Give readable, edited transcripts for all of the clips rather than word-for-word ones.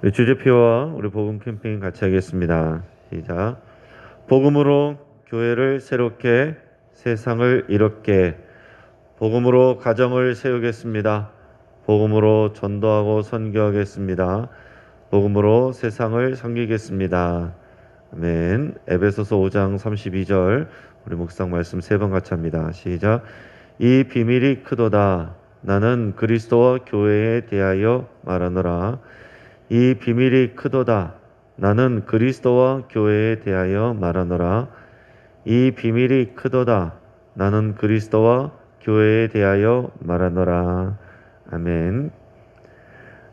우리 주제표와 우리 복음 캠페인 같이 하겠습니다. 시작. 복음으로 교회를 새롭게, 세상을 이롭게. 복음으로 가정을 세우겠습니다. 복음으로 전도하고 선교하겠습니다. 복음으로 세상을 섬기겠습니다. 아멘. 에베소서 5장 32절 우리 묵상 말씀 세 번 같이 합니다. 시작. 이 비밀이 크도다. 나는 그리스도와 교회에 대하여 말하노라. 이 비밀이 크도다. 나는 그리스도와 교회에 대하여 말하노라. 이 비밀이 크도다. 나는 그리스도와 교회에 대하여 말하노라. 아멘.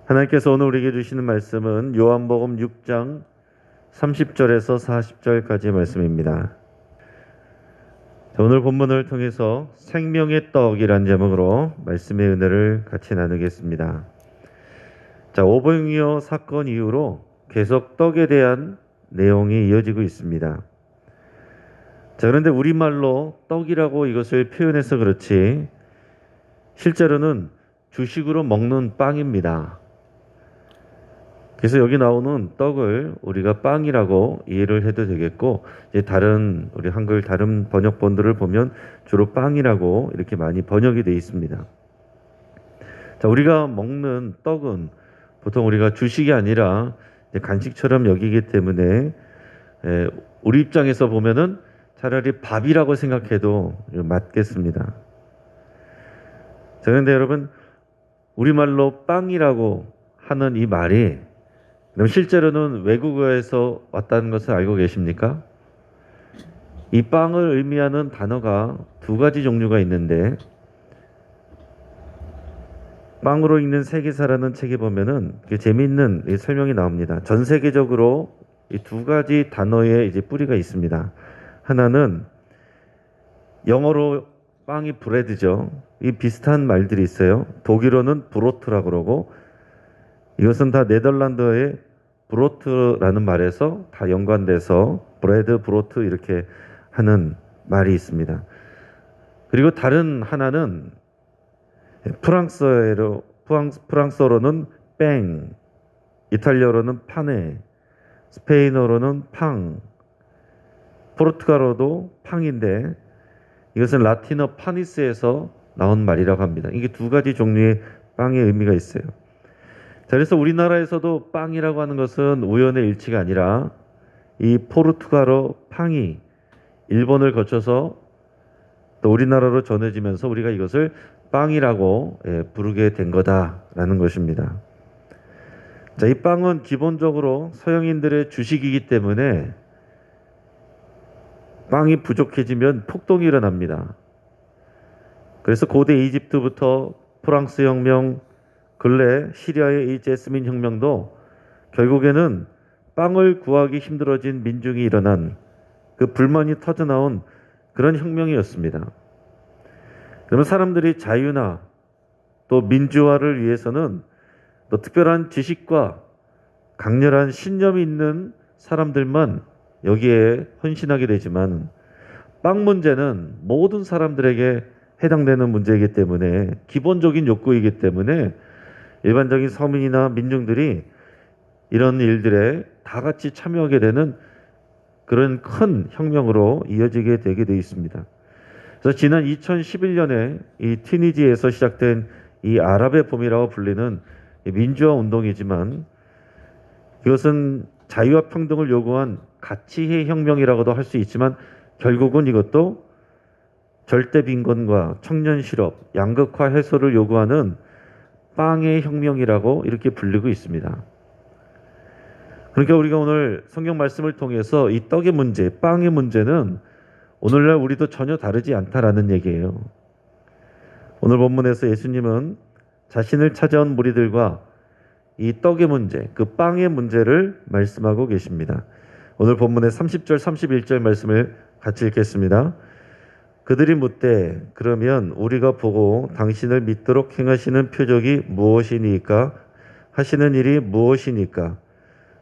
하나님께서 오늘 우리에게 주시는 말씀은 요한복음 6장 30절에서 40절까지의 말씀입니다. 오늘 본문을 통해서 생명의 떡이란 제목으로 말씀의 은혜를 같이 나누겠습니다. 오병이어 사건 이후로 계속 떡에 대한 내용이 이어지고 있습니다. 그런데 우리말로 떡이라고 이것을 표현해서 그렇지 실제로는 주식으로 먹는 빵입니다. 그래서 여기 나오는 떡을 우리가 빵이라고 이해를 해도 되겠고, 이제 다른 우리 한글 다른 번역본들을 보면 주로 빵이라고 이렇게 많이 번역이 되어 있습니다. 우리가 먹는 떡은 보통 우리가 주식이 아니라 간식처럼 여기기 때문에 우리 입장에서 보면은 차라리 밥이라고 생각해도 맞겠습니다. 그런데 여러분, 우리말로 빵이라고 하는 이 말이 그럼 실제로는 외국어에서 왔다는 것을 알고 계십니까? 이 빵을 의미하는 단어가 두 가지 종류가 있는데, 빵으로 읽는 세계사라는 책에 보면은 재미있는 설명이 나옵니다. 전 세계적으로 이 두 가지 단어의 이제 뿌리가 있습니다. 하나는 영어로 빵이 브레드죠. 이 비슷한 말들이 있어요. 독일어는 브로트라고 그러고, 이것은 다 네덜란드어의 브로트라는 말에서 다 연관돼서 브레드, 브로트 이렇게 하는 말이 있습니다. 그리고 다른 하나는 프랑스어로는 뺑, 이탈리아어로는 파네, 스페인어로는 팡, 포르투갈어도 팡인데 이것은 라틴어 파니스에서 나온 말이라고 합니다. 이게 두 가지 종류의 빵의 의미가 있어요. 그래서 우리나라에서도 빵이라고 하는 것은 우연의 일치가 아니라 이 포르투갈어 팡이 일본을 거쳐서 또 우리나라로 전해지면서 우리가 이것을 빵이라고 부르게 된 거다라는 것입니다. 이 빵은 기본적으로 서양인들의 주식이기 때문에 빵이 부족해지면 폭동이 일어납니다. 그래서 고대 이집트부터 프랑스 혁명, 근래 시리아의 이 제스민 혁명도 결국에는 빵을 구하기 힘들어진 민중이 일어난 그 불만이 터져나온 그런 혁명이었습니다. 그러면 사람들이 자유나 또 민주화를 위해서는 또 특별한 지식과 강렬한 신념이 있는 사람들만 여기에 헌신하게 되지만, 빵 문제는 모든 사람들에게 해당되는 문제이기 때문에, 기본적인 욕구이기 때문에 일반적인 서민이나 민중들이 이런 일들에 다 같이 참여하게 되는 그런 큰 혁명으로 이어지게 되게 되어 있습니다. 그래서 지난 2011년에 이 튀니지에서 시작된 이 아랍의 봄이라고 불리는 민주화 운동이지만, 이것은 자유와 평등을 요구한 가치의 혁명이라고도 할 수 있지만 결국은 이것도 절대 빈곤과 청년 실업, 양극화 해소를 요구하는 빵의 혁명이라고 이렇게 불리고 있습니다. 그러니까 우리가 오늘 성경 말씀을 통해서 이 떡의 문제, 빵의 문제는 오늘날 우리도 전혀 다르지 않다라는 얘기예요. 오늘 본문에서 예수님은 자신을 찾아온 무리들과 이 떡의 문제, 그 빵의 문제를 말씀하고 계십니다. 오늘 본문의 30절, 31절 말씀을 같이 읽겠습니다. 그들이 묻되 그러면 우리가 보고 당신을 믿도록 행하시는 표적이 무엇이니까? 하시는 일이 무엇이니까?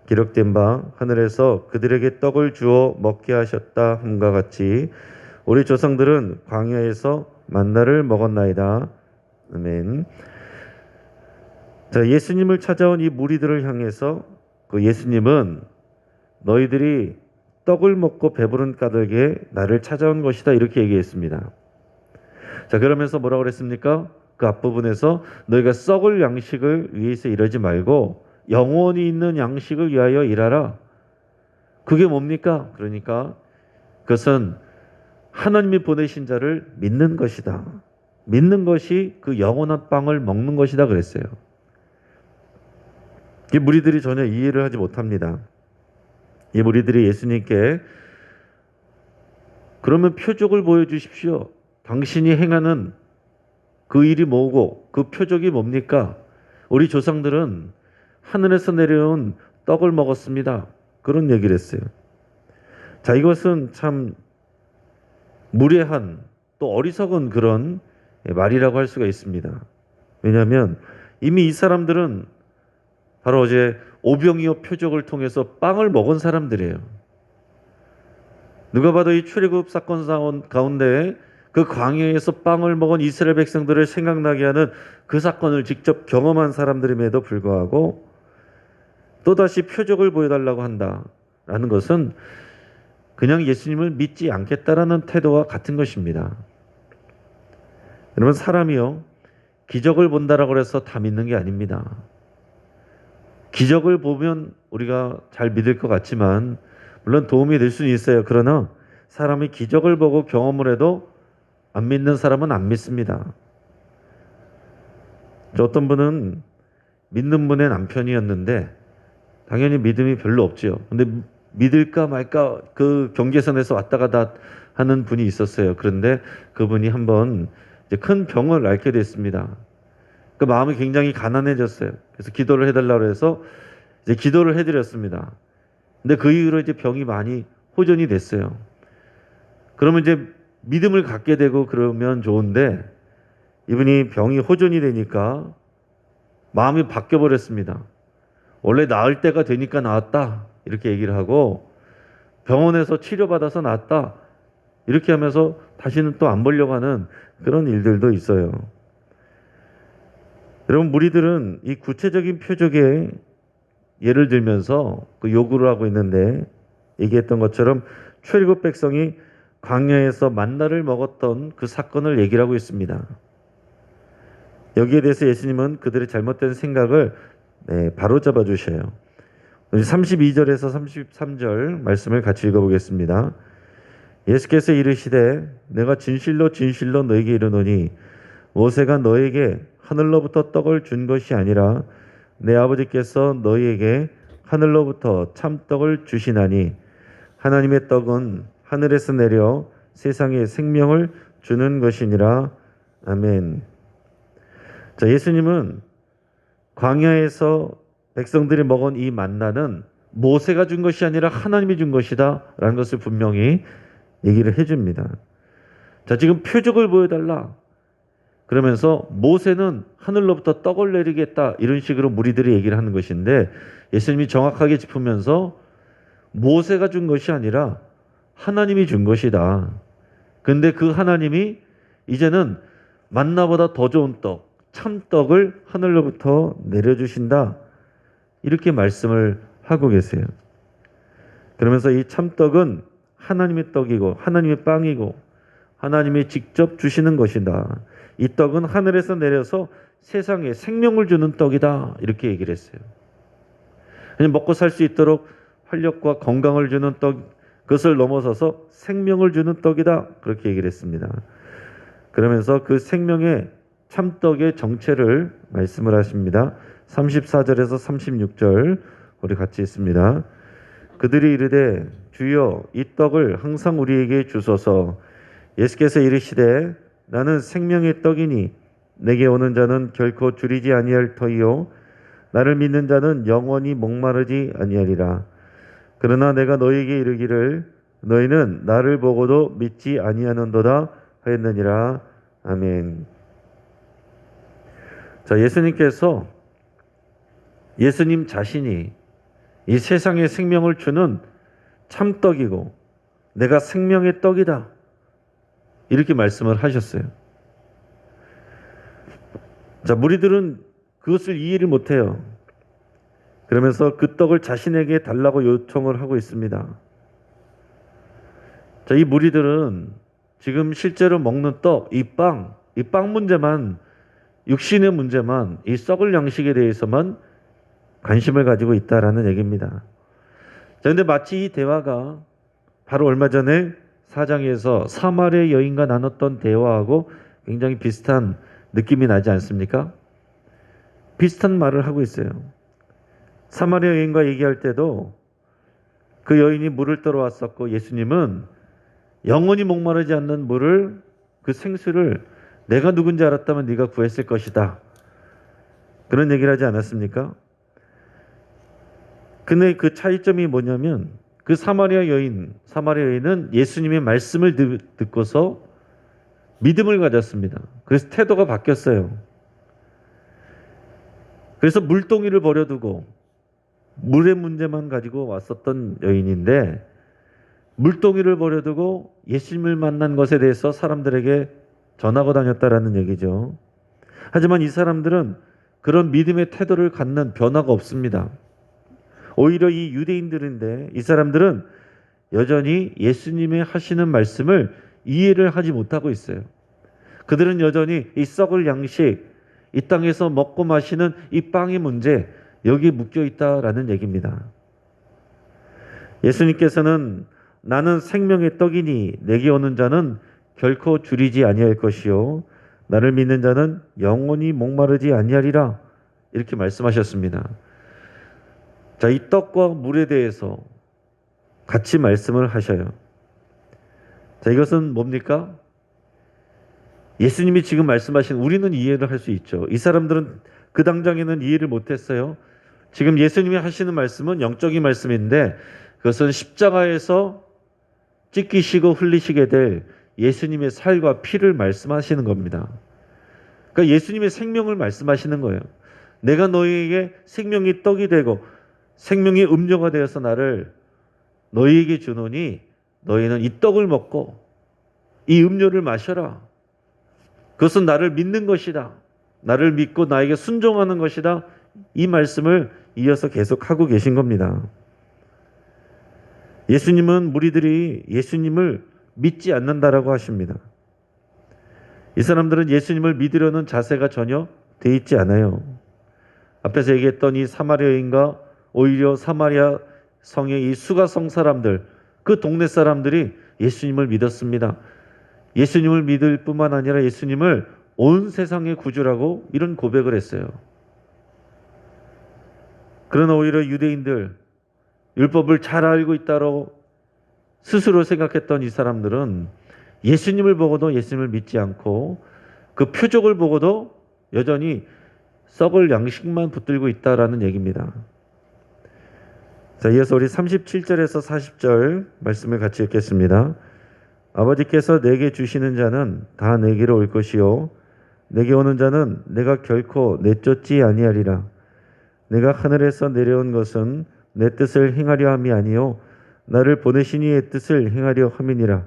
기록된 바 하늘에서 그들에게 떡을 주어 먹게 하셨다 함과 같이 우리 조상들은 광야에서 만나를 먹었나이다. 아멘. 예수님을 찾아온 이 무리들을 향해서 그 예수님은 너희들이 떡을 먹고 배부른 까닭에 나를 찾아온 것이다 이렇게 얘기했습니다. 자, 그러면서 뭐라고 그랬습니까? 그 앞부분에서 너희가 썩을 양식을 위해서 일하지 말고 영원히 있는 양식을 위하여 일하라. 그게 뭡니까? 그러니까 그것은 하나님이 보내신 자를 믿는 것이다. 믿는 것이 그 영원한 빵을 먹는 것이다 그랬어요. 이 무리들이 전혀 이해를 하지 못합니다. 이 무리들이 예수님께 그러면 표적을 보여주십시오. 당신이 행하는 그 일이 뭐고 그 표적이 뭡니까? 우리 조상들은 하늘에서 내려온 떡을 먹었습니다. 그런 얘기를 했어요. 자, 이것은 참 무례한 또 어리석은 그런 말이라고 할 수가 있습니다. 왜냐하면 이미 이 사람들은 바로 어제 오병이어 표적을 통해서 빵을 먹은 사람들이에요. 누가 봐도 이 출애굽 사건 가운데 그 광야에서 빵을 먹은 이스라엘 백성들을 생각나게 하는 그 사건을 직접 경험한 사람들임에도 불구하고 또다시 표적을 보여달라고 한다라는 것은 그냥 예수님을 믿지 않겠다라는 태도와 같은 것입니다. 여러분, 사람이요 기적을 본다라고 해서 다 믿는 게 아닙니다. 기적을 보면 우리가 잘 믿을 것 같지만 물론 도움이 될 수는 있어요. 그러나 사람이 기적을 보고 경험을 해도 안 믿는 사람은 안 믿습니다. 어떤 분은 믿는 분의 남편이었는데 당연히 믿음이 별로 없지요. 근데 믿을까 말까 그 경계선에서 왔다 갔다 하는 분이 있었어요. 그런데 그분이 한번 이제 큰 병을 앓게 됐습니다. 그 마음이 굉장히 가난해졌어요. 그래서 기도를 해달라고 해서 이제 기도를 해드렸습니다. 근데 그 이후로 이제 병이 많이 호전이 됐어요. 그러면 이제 믿음을 갖게 되고 그러면 좋은데 이분이 병이 호전이 되니까 마음이 바뀌어 버렸습니다. 원래 나을 때가 되니까 나았다 이렇게 얘기를 하고 병원에서 치료받아서 나았다 이렇게 하면서 다시는 또 안 보려고 하는 그런 일들도 있어요. 여러분, 무리들은 이 구체적인 표적에 예를 들면서 그 요구를 하고 있는데 얘기했던 것처럼 출애굽 백성이 광야에서 만나를 먹었던 그 사건을 얘기를 하고 있습니다. 여기에 대해서 예수님은 그들의 잘못된 생각을 바로잡아 주셔요. 32절에서 33절 말씀을 같이 읽어보겠습니다. 예수께서 이르시되 내가 진실로 진실로 너에게 이르노니 모세가 너에게 하늘로부터 떡을 준 것이 아니라 내 아버지께서 너희에게 하늘로부터 참떡을 주시나니 하나님의 떡은 하늘에서 내려 세상에 생명을 주는 것이니라. 아멘. 자, 예수님은 광야에서 백성들이 먹은 이 만나는 모세가 준 것이 아니라 하나님이 준 것이다 라는 것을 분명히 얘기를 해줍니다. 자, 지금 표적을 보여달라 그러면서 모세는 하늘로부터 떡을 내리겠다 이런 식으로 무리들이 얘기를 하는 것인데 예수님이 정확하게 짚으면서 모세가 준 것이 아니라 하나님이 준 것이다. 근데 그 하나님이 이제는 만나보다 더 좋은 떡, 참떡을 하늘로부터 내려주신다. 이렇게 말씀을 하고 계세요. 그러면서 이 참떡은 하나님의 떡이고 하나님의 빵이고 하나님이 직접 주시는 것이다. 이 떡은 하늘에서 내려서 세상에 생명을 주는 떡이다. 이렇게 얘기를 했어요. 먹고 살 수 있도록 활력과 건강을 주는 떡, 그것을 넘어서서 생명을 주는 떡이다. 그렇게 얘기를 했습니다. 그러면서 그 생명의 참떡의 정체를 말씀을 하십니다. 34절에서 36절 우리 같이 있습니다. 그들이 이르되 주여 이 떡을 항상 우리에게 주소서. 예수께서 이르시되 나는 생명의 떡이니 내게 오는 자는 결코 줄이지 아니할 터이요 나를 믿는 자는 영원히 목마르지 아니하리라. 그러나 내가 너희에게 이르기를 너희는 나를 보고도 믿지 아니하는도다 하였느니라. 아멘. 자, 예수님 자신이 이 세상에 생명을 주는 참떡이고 내가 생명의 떡이다 이렇게 말씀을 하셨어요. 자, 무리들은 그것을 이해를 못해요. 그러면서 그 떡을 자신에게 달라고 요청을 하고 있습니다. 자, 이 무리들은 지금 실제로 먹는 떡, 이 빵 문제만, 육신의 문제만, 이 썩을 양식에 대해서만 관심을 가지고 있다라는 얘기입니다. 자, 근데 마치 이 대화가 바로 얼마 전에 4장에서 사마리아 여인과 나눴던 대화하고 굉장히 비슷한 느낌이 나지 않습니까? 비슷한 말을 하고 있어요. 사마리아 여인과 얘기할 때도 그 여인이 물을 떠러 왔었고 예수님은 영원히 목마르지 않는 물을, 그 생수를 내가 누군지 알았다면 네가 구했을 것이다. 그런 얘기를 하지 않았습니까? 근데 그 차이점이 뭐냐면 그 사마리아 여인은 예수님의 말씀을 듣고서 믿음을 가졌습니다. 그래서 태도가 바뀌었어요. 그래서 물동이를 버려두고 물의 문제만 가지고 왔었던 여인인데 물동이를 버려두고 예수님을 만난 것에 대해서 사람들에게 전하고 다녔다라는 얘기죠. 하지만 이 사람들은 그런 믿음의 태도를 갖는 변화가 없습니다. 오히려 이 유대인들인데 이 사람들은 여전히 예수님의 하시는 말씀을 이해를 하지 못하고 있어요. 그들은 여전히 이 썩을 양식, 이 땅에서 먹고 마시는 이 빵의 문제, 여기에 묶여 있다라는 얘기입니다. 예수님께서는 나는 생명의 떡이니 내게 오는 자는 결코 줄이지 아니할 것이요 나를 믿는 자는 영원히 목마르지 아니하리라 이렇게 말씀하셨습니다. 자, 이 떡과 물에 대해서 같이 말씀을 하셔요. 자, 이것은 뭡니까? 예수님이 지금 말씀하신 우리는 이해를 할 수 있죠. 이 사람들은 그 당장에는 이해를 못했어요. 지금 예수님이 하시는 말씀은 영적인 말씀인데 그것은 십자가에서 찢기시고 흘리시게 될 예수님의 살과 피를 말씀하시는 겁니다. 그러니까 예수님의 생명을 말씀하시는 거예요. 내가 너희에게 생명이 떡이 되고 생명의 음료가 되어서 나를 너희에게 주노니 너희는 이 떡을 먹고 이 음료를 마셔라. 그것은 나를 믿는 것이다. 나를 믿고 나에게 순종하는 것이다. 이 말씀을 이어서 계속하고 계신 겁니다. 예수님은 무리들이 예수님을 믿지 않는다라고 하십니다. 이 사람들은 예수님을 믿으려는 자세가 전혀 돼 있지 않아요. 앞에서 얘기했던 이 사마리아인과 오히려 사마리아 성의 이 수가성 사람들, 그 동네 사람들이 예수님을 믿었습니다. 예수님을 믿을 뿐만 아니라 예수님을 온 세상의 구주라고 이런 고백을 했어요. 그러나 오히려 유대인들, 율법을 잘 알고 있다고 스스로 생각했던 이 사람들은 예수님을 보고도 예수님을 믿지 않고 그 표적을 보고도 여전히 썩을 양식만 붙들고 있다라는 얘기입니다. 자, 이어서 우리 37절에서 40절 말씀을 같이 읽겠습니다. 아버지께서 내게 주시는 자는 다 내게로 올 것이요 내게 오는 자는 내가 결코 내쫓지 아니하리라. 내가 하늘에서 내려온 것은 내 뜻을 행하려 함이 아니요 나를 보내신 이의 뜻을 행하려 함이니라.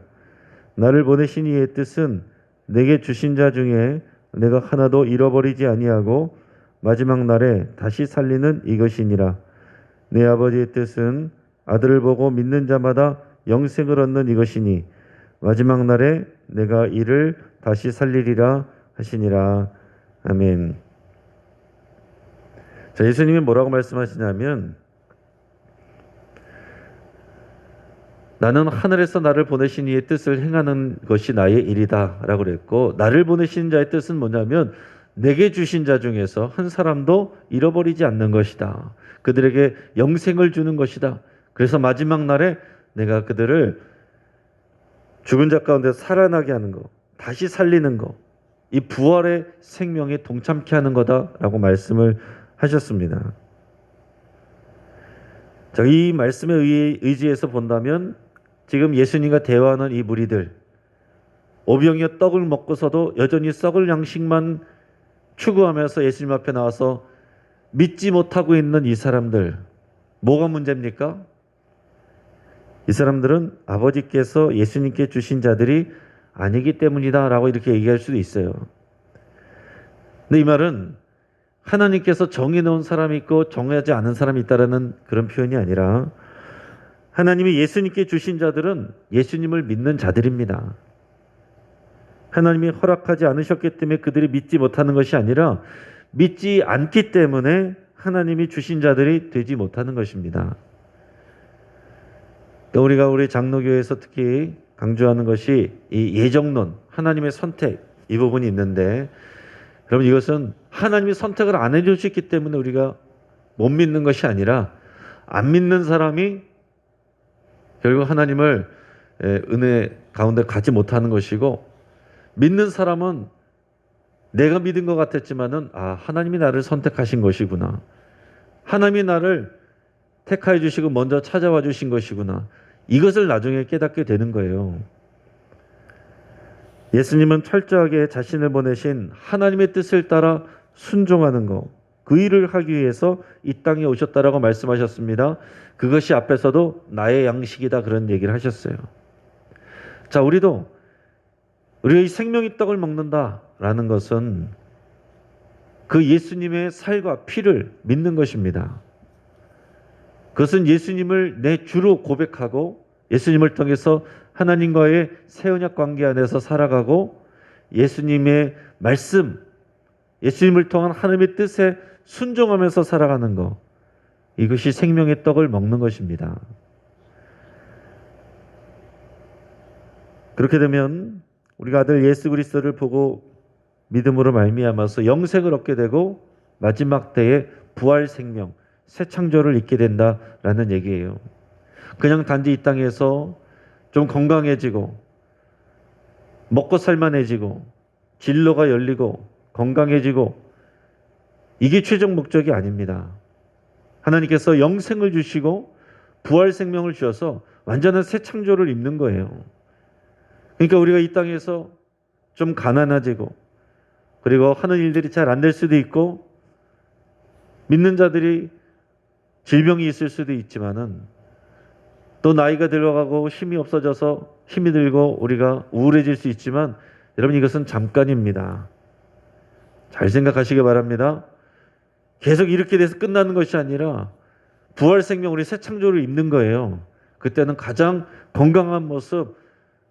나를 보내신 이의 뜻은 내게 주신 자 중에 내가 하나도 잃어버리지 아니하고 마지막 날에 다시 살리는 이것이니라. 내 아버지의 뜻은 아들을 보고 믿는 자마다 영생을 얻는 이것이니 마지막 날에 내가 이를 다시 살리리라 하시니라. 아멘. 자, 예수님이 뭐라고 말씀하시냐면 나는 하늘에서 나를 보내신 이의 뜻을 행하는 것이 나의 일이다 라고 그랬고 나를 보내신 자의 뜻은 뭐냐면 내게 주신 자 중에서 한 사람도 잃어버리지 않는 것이다. 그들에게 영생을 주는 것이다. 그래서 마지막 날에 내가 그들을 죽은 자 가운데 살아나게 하는 것, 다시 살리는 것, 이 부활의 생명에 동참케 하는 거다라고 말씀을 하셨습니다. 자, 이 말씀에 의지해서 본다면 지금 예수님과 대화하는 이 무리들, 오병이어 떡을 먹고서도 여전히 썩을 양식만 추구하면서 예수님 앞에 나와서 믿지 못하고 있는 이 사람들, 뭐가 문제입니까? 이 사람들은 아버지께서 예수님께 주신 자들이 아니기 때문이다 라고 이렇게 얘기할 수도 있어요. 근데 이 말은 하나님께서 정해놓은 사람이 있고 정하지 않은 사람이 있다라는 그런 표현이 아니라 하나님이 예수님께 주신 자들은 예수님을 믿는 자들입니다. 하나님이 허락하지 않으셨기 때문에 그들이 믿지 못하는 것이 아니라 믿지 않기 때문에 하나님이 주신 자들이 되지 못하는 것입니다. 우리가 우리 장로교에서 특히 강조하는 것이 이 예정론, 하나님의 선택 이 부분이 있는데, 여러분 이것은 하나님이 선택을 안 해주셨기 때문에 우리가 못 믿는 것이 아니라 안 믿는 사람이 결국 하나님을 은혜 가운데 가지 못하는 것이고, 믿는 사람은 내가 믿은 것 같았지만은 하나님이 나를 선택하신 것이구나, 하나님이 나를 택하여 주시고 먼저 찾아와 주신 것이구나, 이것을 나중에 깨닫게 되는 거예요. 예수님은 철저하게 자신을 보내신 하나님의 뜻을 따라 순종하는 것, 그 일을 하기 위해서 이 땅에 오셨다라고 말씀하셨습니다. 그것이 앞에서도 나의 양식이다 그런 얘기를 하셨어요. 자, 우리가 이 생명의 떡을 먹는다라는 것은 그 예수님의 살과 피를 믿는 것입니다. 그것은 예수님을 내 주로 고백하고 예수님을 통해서 하나님과의 새 언약 관계 안에서 살아가고 예수님의 말씀, 예수님을 통한 하나님의 뜻에 순종하면서 살아가는 것, 이것이 생명의 떡을 먹는 것입니다. 그렇게 되면 우리가 아들 예수 그리스도를 보고 믿음으로 말미암아서 영생을 얻게 되고 마지막 때에 부활 생명, 새 창조를 잊게 된다라는 얘기예요. 그냥 단지 이 땅에서 좀 건강해지고 먹고 살만해지고 진로가 열리고 건강해지고 이게 최종 목적이 아닙니다. 하나님께서 영생을 주시고 부활 생명을 주셔서 완전한 새 창조를 입는 거예요. 그러니까 우리가 이 땅에서 좀 가난해지고 그리고 하는 일들이 잘 안 될 수도 있고 믿는 자들이 질병이 있을 수도 있지만은 또 나이가 들어가고 힘이 없어져서 힘이 들고 우리가 우울해질 수 있지만 여러분 이것은 잠깐입니다. 잘 생각하시기 바랍니다. 계속 이렇게 돼서 끝나는 것이 아니라 부활 생명 우리 새 창조를 입는 거예요. 그때는 가장 건강한 모습,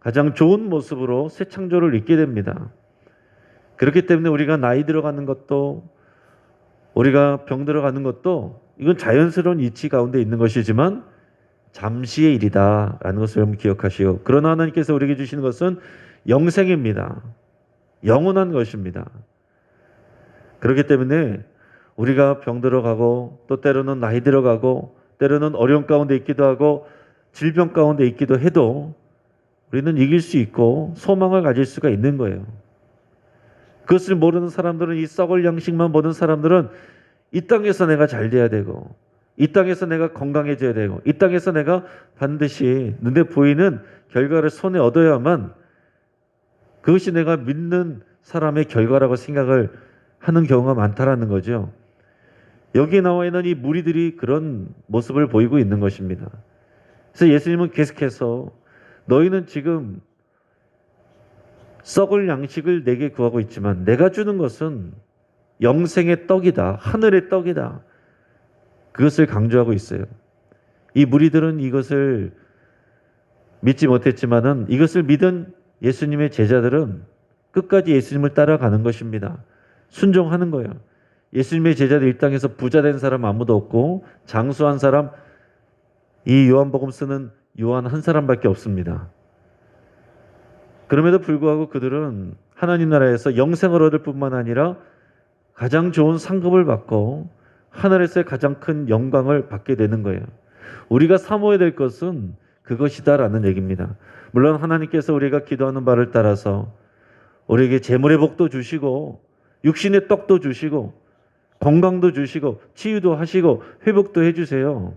가장 좋은 모습으로 새 창조를 입게 됩니다. 그렇기 때문에 우리가 나이 들어가는 것도 우리가 병 들어가는 것도 이건 자연스러운 이치 가운데 있는 것이지만 잠시의 일이다라는 것을 여러분 기억하시오. 그러나 하나님께서 우리에게 주시는 것은 영생입니다. 영원한 것입니다. 그렇기 때문에 우리가 병 들어가고 또 때로는 나이 들어가고 때로는 어려움 가운데 있기도 하고 질병 가운데 있기도 해도 우리는 이길 수 있고 소망을 가질 수가 있는 거예요. 그것을 모르는 사람들은, 이 썩을 양식만 보는 사람들은 이 땅에서 내가 잘 돼야 되고 이 땅에서 내가 건강해져야 되고 이 땅에서 내가 반드시 눈에 보이는 결과를 손에 얻어야만 그것이 내가 믿는 사람의 결과라고 생각을 하는 경우가 많다라는 거죠. 여기에 나와 있는 이 무리들이 그런 모습을 보이고 있는 것입니다. 그래서 예수님은 계속해서 너희는 지금 썩을 양식을 내게 구하고 있지만 내가 주는 것은 영생의 떡이다, 하늘의 떡이다. 그것을 강조하고 있어요. 이 무리들은 이것을 믿지 못했지만은 이것을 믿은 예수님의 제자들은 끝까지 예수님을 따라가는 것입니다. 순종하는 거예요. 예수님의 제자들 이 땅에서 부자 된 사람 아무도 없고 장수한 사람, 이 요한복음 쓰는 요한 한 사람밖에 없습니다. 그럼에도 불구하고 그들은 하나님 나라에서 영생을 얻을 뿐만 아니라 가장 좋은 상급을 받고 하늘에서의 가장 큰 영광을 받게 되는 거예요. 우리가 사모해야 될 것은 그것이다라는 얘기입니다. 물론 하나님께서 우리가 기도하는 바를 따라서 우리에게 재물의 복도 주시고 육신의 떡도 주시고 건강도 주시고 치유도 하시고 회복도 해주세요.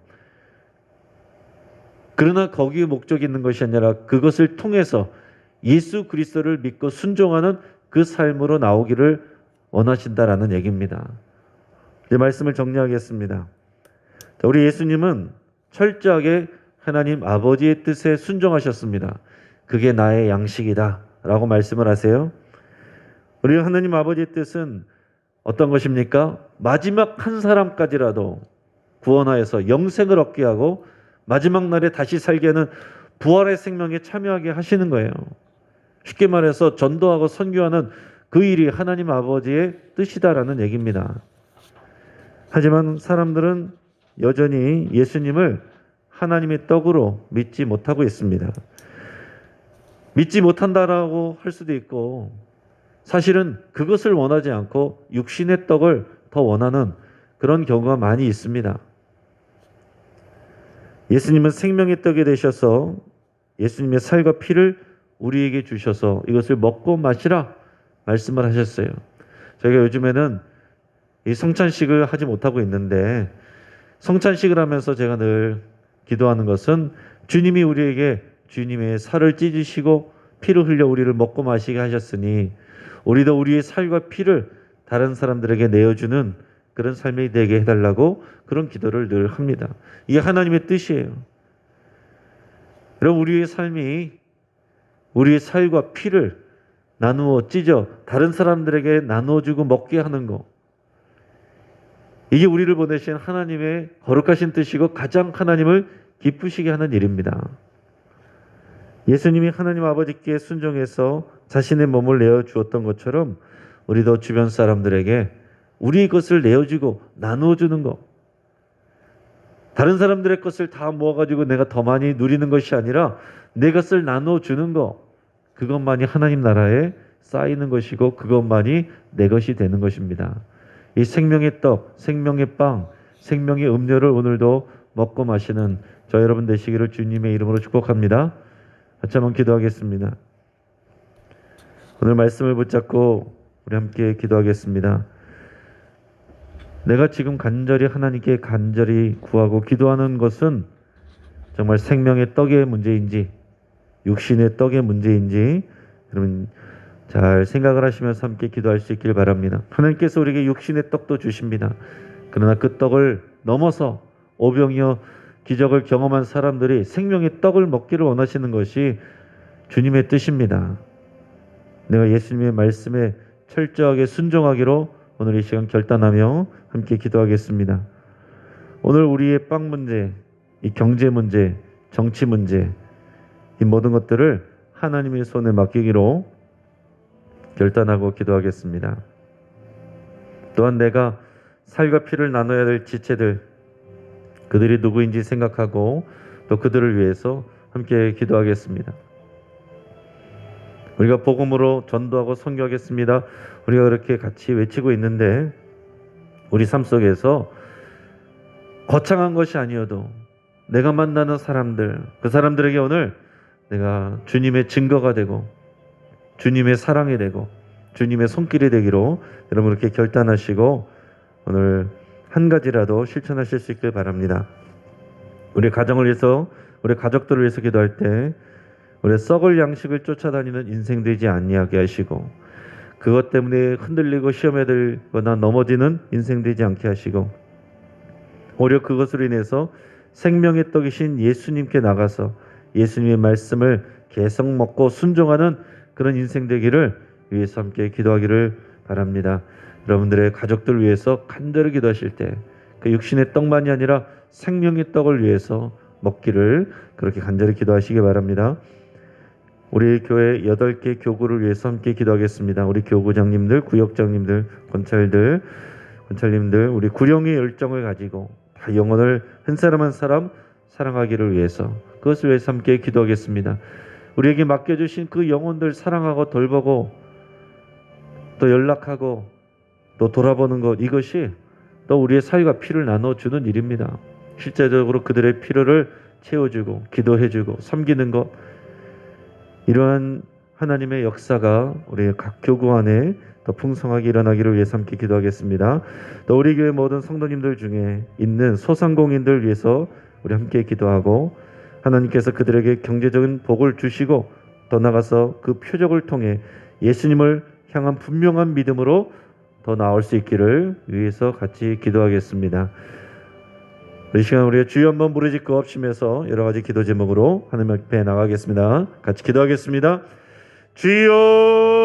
그러나 거기에 목적이 있는 것이 아니라 그것을 통해서 예수 그리스도를 믿고 순종하는 그 삶으로 나오기를 원하신다라는 얘기입니다. 이 말씀을 정리하겠습니다. 우리 예수님은 철저하게 하나님 아버지의 뜻에 순종하셨습니다. 그게 나의 양식이다 라고 말씀을 하세요. 우리 하나님 아버지의 뜻은 어떤 것입니까? 마지막 한 사람까지라도 구원하여서 영생을 얻게 하고 마지막 날에 다시 살게 하는 부활의 생명에 참여하게 하시는 거예요. 쉽게 말해서 전도하고 선교하는 그 일이 하나님 아버지의 뜻이다라는 얘기입니다. 하지만 사람들은 여전히 예수님을 하나님의 떡으로 믿지 못하고 있습니다. 믿지 못한다라고 할 수도 있고, 사실은 그것을 원하지 않고 육신의 떡을 더 원하는 그런 경우가 많이 있습니다. 예수님은 생명의 떡이 되셔서 예수님의 살과 피를 우리에게 주셔서 이것을 먹고 마시라 말씀을 하셨어요. 저희가 요즘에는 이 성찬식을 하지 못하고 있는데, 성찬식을 하면서 제가 늘 기도하는 것은 주님이 우리에게 주님의 살을 찢으시고 피를 흘려 우리를 먹고 마시게 하셨으니 우리도 우리의 살과 피를 다른 사람들에게 내어주는 그런 삶이 되게 해달라고 그런 기도를 늘 합니다. 이게 하나님의 뜻이에요. 여러분, 우리의 삶이 우리의 살과 피를 나누어 찢어 다른 사람들에게 나누어주고 먹게 하는 것, 이게 우리를 보내신 하나님의 거룩하신 뜻이고 가장 하나님을 기쁘시게 하는 일입니다. 예수님이 하나님 아버지께 순종해서 자신의 몸을 내어주었던 것처럼 우리도 주변 사람들에게 우리의 것을 내어주고 나누어주는 것, 다른 사람들의 것을 다 모아가지고 내가 더 많이 누리는 것이 아니라 내 것을 나눠주는 것, 그것만이 하나님 나라에 쌓이는 것이고 그것만이 내 것이 되는 것입니다. 이 생명의 떡, 생명의 빵, 생명의 음료를 오늘도 먹고 마시는 저 여러분 되시기를 주님의 이름으로 축복합니다. 같이 한번 기도하겠습니다. 오늘 말씀을 붙잡고 우리 함께 기도하겠습니다. 내가 지금 간절히 하나님께 간절히 구하고 기도하는 것은 정말 생명의 떡의 문제인지 육신의 떡의 문제인지 여러분 잘 생각을 하시면서 함께 기도할 수 있길 바랍니다. 하나님께서 우리에게 육신의 떡도 주십니다. 그러나 그 떡을 넘어서 오병이어 기적을 경험한 사람들이 생명의 떡을 먹기를 원하시는 것이 주님의 뜻입니다. 내가 예수님의 말씀에 철저하게 순종하기로 오늘 이 시간 결단하며 함께 기도하겠습니다. 오늘 우리의 빵 문제, 이 경제 문제, 정치 문제, 이 모든 것들을 하나님의 손에 맡기기로 결단하고 기도하겠습니다. 또한 내가 살과 피를 나눠야 될 지체들, 그들이 누구인지 생각하고 또 그들을 위해서 함께 기도하겠습니다. 우리가 복음으로 전도하고 선교하겠습니다. 우리가 그렇게 같이 외치고 있는데 우리 삶 속에서 거창한 것이 아니어도 내가 만나는 사람들, 그 사람들에게 오늘 내가 주님의 증거가 되고 주님의 사랑이 되고 주님의 손길이 되기로 여러분 그렇게 결단하시고 오늘 한 가지라도 실천하실 수 있길 바랍니다. 우리 가정을 위해서, 우리 가족들을 위해서 기도할 때 우리 썩을 양식을 쫓아다니는 인생 되지 아니하게 하시고 그것 때문에 흔들리고 시험에 들거나 넘어지는 인생 되지 않게 하시고 오히려 그것으로 인해서 생명의 떡이신 예수님께 나가서 예수님의 말씀을 계속 먹고 순종하는 그런 인생 되기를 위해서 함께 기도하기를 바랍니다. 여러분들의 가족들 위해서 간절히 기도하실 때 그 육신의 떡만이 아니라 생명의 떡을 위해서 먹기를 그렇게 간절히 기도하시기 바랍니다. 우리 교회 8개 교구를 위해서 함께 기도하겠습니다. 우리 교구장님들, 구역장님들, 권찰님들 우리 구령의 열정을 가지고 다 영혼을 한 사람 한 사람 사랑하기를 위해서 그것을 위해서 함께 기도하겠습니다. 우리에게 맡겨주신 그 영혼들 사랑하고 돌보고 또 연락하고 또 돌아보는 것, 이것이 또 우리의 살과 피를 나눠주는 일입니다. 실제적으로 그들의 필요를 채워주고 기도해주고 섬기는 것, 이러한 하나님의 역사가 우리 각 교구 안에 더 풍성하게 일어나기를 위해서 함께 기도하겠습니다. 또 우리 교회 모든 성도님들 중에 있는 소상공인들 위해서 우리 함께 기도하고 하나님께서 그들에게 경제적인 복을 주시고 더 나아가서 그 표적을 통해 예수님을 향한 분명한 믿음으로 더 나올 수 있기를 위해서 같이 기도하겠습니다. 이 시간 우리가 주여 한번 부르짖고 합심해서 여러 가지 기도 제목으로 하나님 앞에 나가겠습니다. 같이 기도하겠습니다. 주여